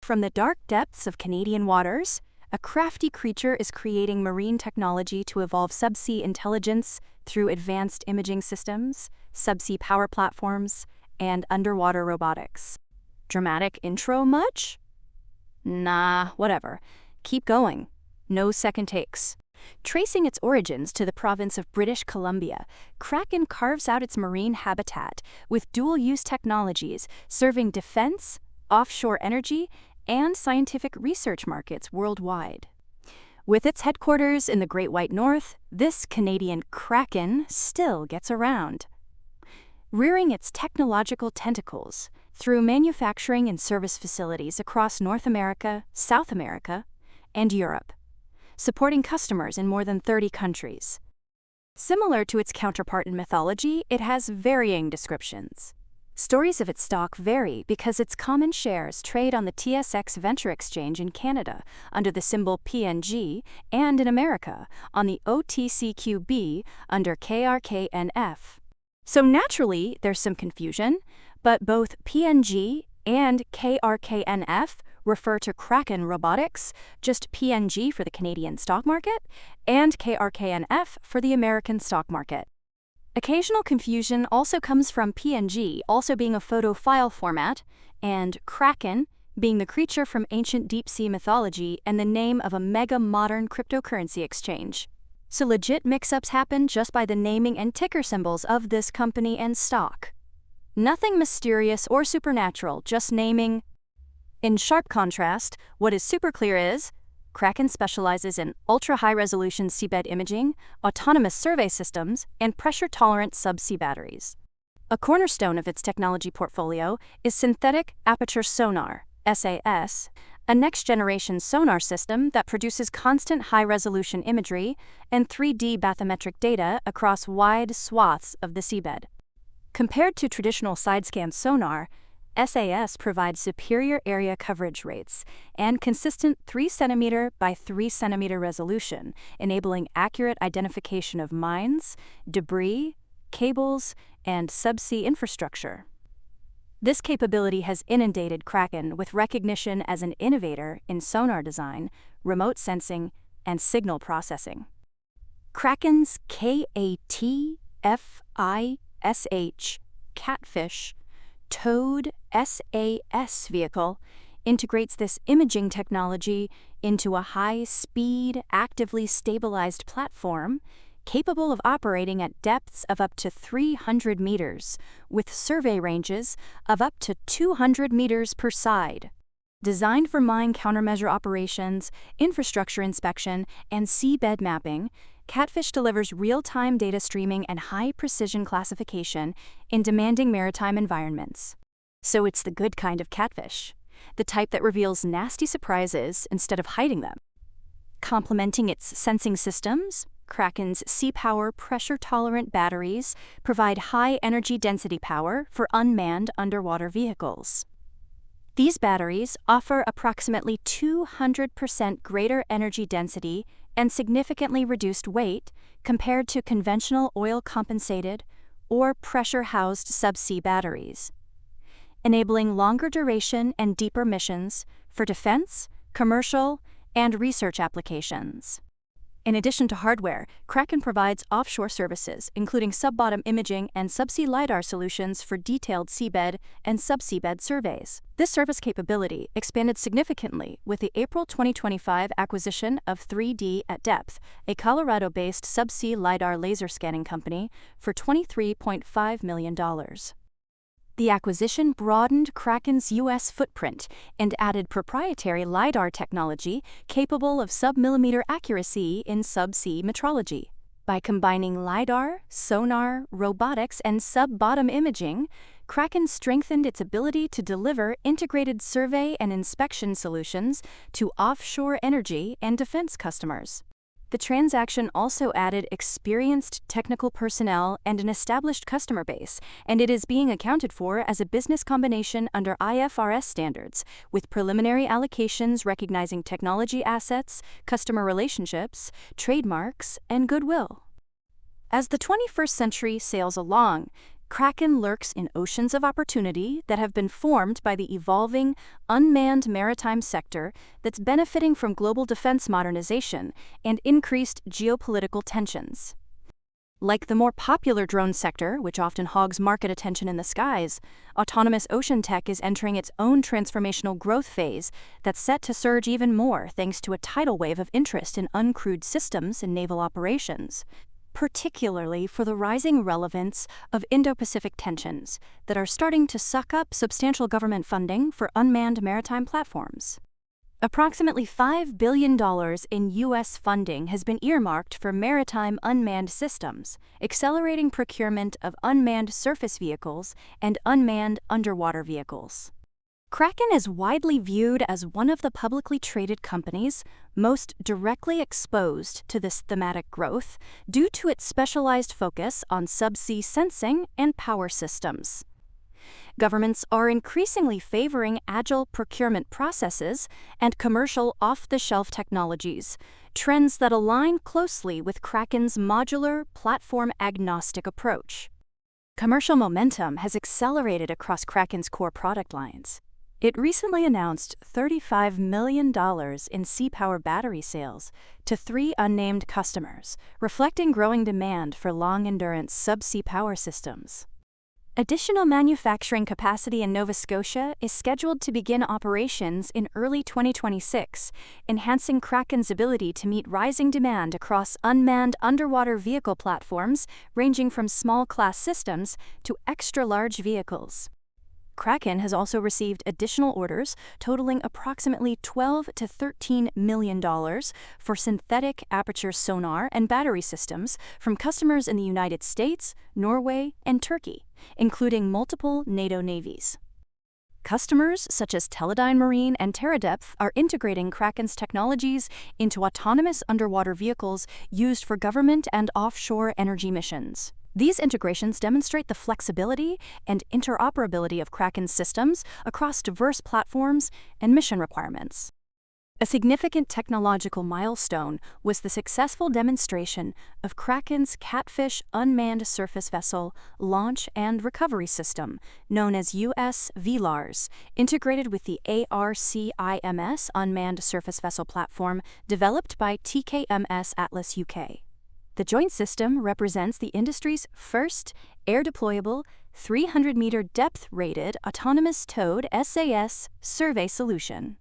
From the dark depths of Canadian waters, a crafty creature is creating marine technology to evolve subsea intelligence through advanced imaging systems, subsea power platforms, and underwater robotics. Dramatic intro much? Nah, whatever. Keep going. No second takes. Tracing its origins to the province of British Columbia, Kraken carves out its marine habitat with dual-use technologies serving defense, offshore energy, and scientific research markets worldwide. With its headquarters in the Great White North, this Canadian Kraken still gets around, rearing its technological tentacles through manufacturing and service facilities across North America, South America, and Europe, supporting customers in more than 30 countries. Similar to its counterpart in mythology, it has varying descriptions. Stories of its stock vary because its common shares trade on the TSX Venture Exchange in Canada under the symbol PNG and in America on the OTCQB under KRKNF. So naturally, there's some confusion, but both PNG and KRKNF refer to Kraken Robotics, just PNG for the Canadian stock market, and KRKNF for the American stock market. Occasional confusion also comes from PNG also being a photo file format, and Kraken being the creature from ancient deep-sea mythology and the name of a mega-modern cryptocurrency exchange. So legit mix-ups happen just by the naming and ticker symbols of this company and stock. Nothing mysterious or supernatural, just naming. In sharp contrast, what is super clear is Kraken specializes in ultra-high-resolution seabed imaging, autonomous survey systems, and pressure-tolerant subsea batteries. A cornerstone of its technology portfolio is synthetic aperture sonar, SAS, a next-generation sonar system that produces constant high-resolution imagery and 3D bathymetric data across wide swaths of the seabed. Compared to traditional side-scan sonar, SAS provides superior area coverage rates and consistent 3 cm by 3 cm resolution, enabling accurate identification of mines, debris, cables, and subsea infrastructure. This capability has inundated Kraken with recognition as an innovator in sonar design, remote sensing, and signal processing. Kraken's KATFISH Catfish Toad SAS vehicle integrates this imaging technology into a high-speed, actively stabilized platform capable of operating at depths of up to 300 meters, with survey ranges of up to 200 meters per side. Designed for mine countermeasure operations, infrastructure inspection, and seabed mapping, Catfish delivers real-time data streaming and high-precision classification in demanding maritime environments. So it's the good kind of catfish, the type that reveals nasty surprises instead of hiding them. Complementing its sensing systems, Kraken's Sea-Power pressure-tolerant batteries provide high-energy density power for unmanned underwater vehicles. These batteries offer approximately 200% greater energy density and significantly reduced weight compared to conventional oil-compensated or pressure-housed subsea batteries, enabling longer duration and deeper missions for defense, commercial, and research applications. In addition to hardware, Kraken provides offshore services, including sub-bottom imaging and subsea LiDAR solutions for detailed seabed and subseabed surveys. This service capability expanded significantly with the April 2025 acquisition of 3D at Depth, a Colorado-based subsea LiDAR laser scanning company, for $23.5 million. The acquisition broadened Kraken's U.S. footprint and added proprietary LiDAR technology capable of sub-millimeter accuracy in subsea metrology. By combining LiDAR, sonar, robotics, and sub-bottom imaging, Kraken strengthened its ability to deliver integrated survey and inspection solutions to offshore energy and defense customers. The transaction also added experienced technical personnel and an established customer base, and it is being accounted for as a business combination under IFRS standards, with preliminary allocations recognizing technology assets, customer relationships, trademarks, and goodwill. As the 21st century sails along, Kraken lurks in oceans of opportunity that have been formed by the evolving, unmanned maritime sector that's benefiting from global defense modernization and increased geopolitical tensions. Like the more popular drone sector, which often hogs market attention in the skies, autonomous ocean tech is entering its own transformational growth phase that's set to surge even more thanks to a tidal wave of interest in uncrewed systems and naval operations, particularly for the rising relevance of Indo-Pacific tensions that are starting to suck up substantial government funding for unmanned maritime platforms. Approximately $5 billion in U.S. funding has been earmarked for maritime unmanned systems, accelerating procurement of unmanned surface vehicles and unmanned underwater vehicles. Kraken is widely viewed as one of the publicly traded companies most directly exposed to this thematic growth due to its specialized focus on subsea sensing and power systems. Governments are increasingly favoring agile procurement processes and commercial off-the-shelf technologies, trends that align closely with Kraken's modular, platform-agnostic approach. Commercial momentum has accelerated across Kraken's core product lines. It recently announced $35 million in Sea-Power battery sales to 3 unnamed customers, reflecting growing demand for long-endurance subsea power systems. Additional manufacturing capacity in Nova Scotia is scheduled to begin operations in early 2026, enhancing Kraken's ability to meet rising demand across unmanned underwater vehicle platforms ranging from small-class systems to extra-large vehicles. Kraken has also received additional orders totaling approximately $12 to $13 million for synthetic aperture sonar and battery systems from customers in the United States, Norway, and Turkey, including multiple NATO navies. Customers such as Teledyne Marine and TerraDepth are integrating Kraken's technologies into autonomous underwater vehicles used for government and offshore energy missions. These integrations demonstrate the flexibility and interoperability of Kraken's systems across diverse platforms and mission requirements. A significant technological milestone was the successful demonstration of Kraken's Catfish unmanned surface vessel launch and recovery system, known as US VLARS, integrated with the ARCIMS unmanned surface vessel platform developed by TKMS Atlas UK. The joint system represents the industry's first air-deployable, 300-meter depth-rated autonomous towed SAS survey solution.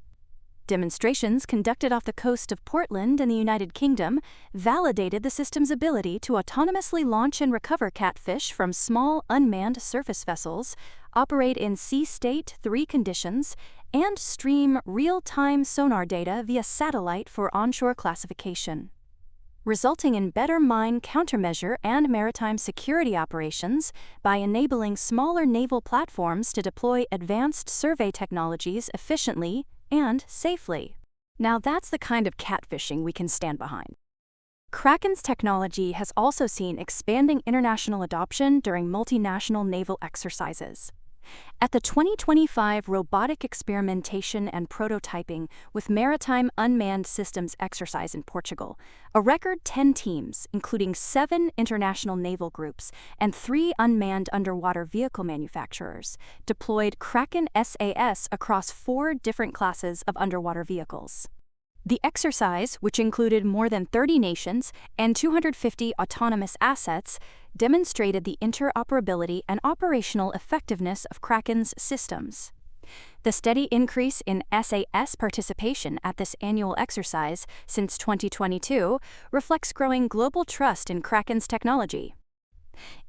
Demonstrations conducted off the coast of Portland in the United Kingdom validated the system's ability to autonomously launch and recover catfish from small unmanned surface vessels, operate in sea state 3 conditions, and stream real-time sonar data via satellite for onshore classification, resulting in better mine countermeasure and maritime security operations by enabling smaller naval platforms to deploy advanced survey technologies efficiently and safely. Now that's the kind of catfishing we can stand behind. Kraken's technology has also seen expanding international adoption during multinational naval exercises. At the 2025 Robotic Experimentation and Prototyping with Maritime Unmanned Systems exercise in Portugal, a record 10 teams, including 7 international naval groups and 3 unmanned underwater vehicle manufacturers, deployed Kraken SAS across 4 different classes of underwater vehicles. The exercise, which included more than 30 nations and 250 autonomous assets, demonstrated the interoperability and operational effectiveness of Kraken's systems. The steady increase in SAS participation at this annual exercise since 2022 reflects growing global trust in Kraken's technology.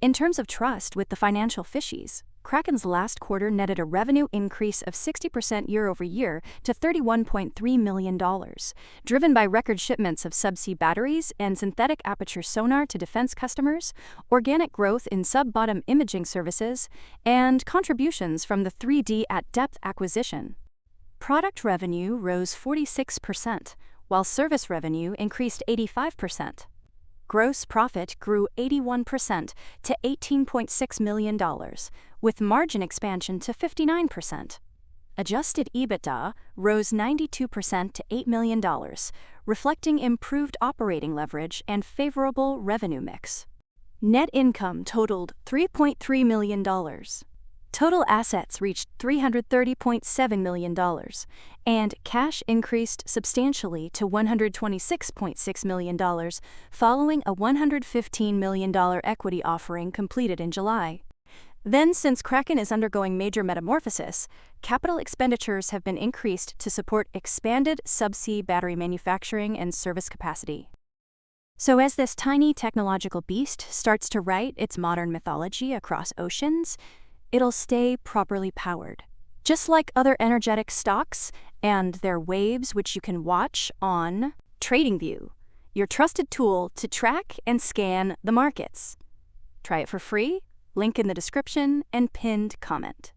In terms of trust with the financial fishies, Kraken's last quarter netted a revenue increase of 60% year-over-year to $31.3 million, driven by record shipments of subsea batteries and synthetic aperture sonar to defense customers, organic growth in sub-bottom imaging services, and contributions from the 3D at Depth acquisition. Product revenue rose 46%, while service revenue increased 85%. Gross profit grew 81% to $18.6 million, with margin expansion to 59%. Adjusted EBITDA rose 92% to $8 million, reflecting improved operating leverage and favorable revenue mix. Net income totaled $3.3 million. Total assets reached $330.7 million, and cash increased substantially to $126.6 million following a $115 million equity offering completed in July. Then, since Kraken is undergoing major metamorphosis, capital expenditures have been increased to support expanded subsea battery manufacturing and service capacity. So as this tiny technological beast starts to write its modern mythology across oceans, it'll stay properly powered. Just like other energetic stocks and their waves, which you can watch on TradingView, your trusted tool to track and scan the markets. Try it for free, link in the description and pinned comment.